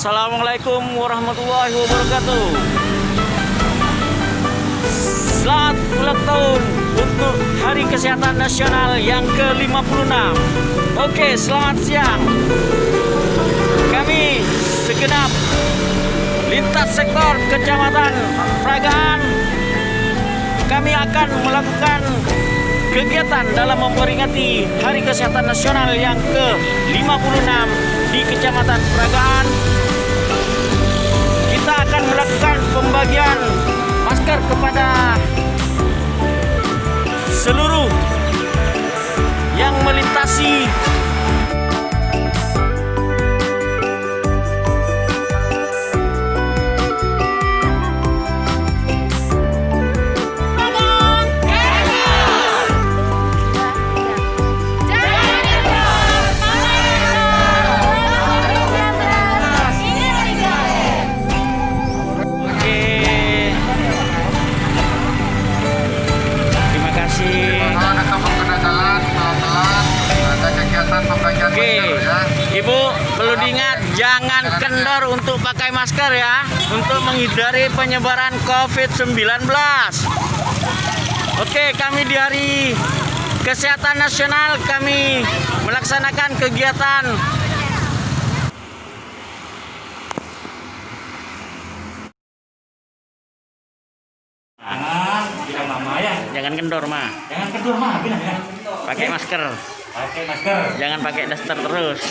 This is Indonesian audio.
Assalamualaikum warahmatullahi wabarakatuh. Selamat ulang tahun untuk Hari Kesehatan Nasional yang ke-56. Oke, selamat siang. Kami segenap lintas sektor Kecamatan Peragaan, kami akan melakukan kegiatan dalam memperingati Hari Kesehatan Nasional yang ke-56 di Kecamatan Peragaan. Kita akan melakukan pembagian masker kepada seluruh yang melintasi Ibu perlu diingat, jangan kendor untuk pakai masker ya, untuk menghindari penyebaran COVID-19. Oke, kami di Hari Kesehatan Nasional kami melaksanakan kegiatan jangan kendor mah. Jangan kendor mah, bilang ya. Pakai masker. Pakai masker. Jangan pakai daster terus.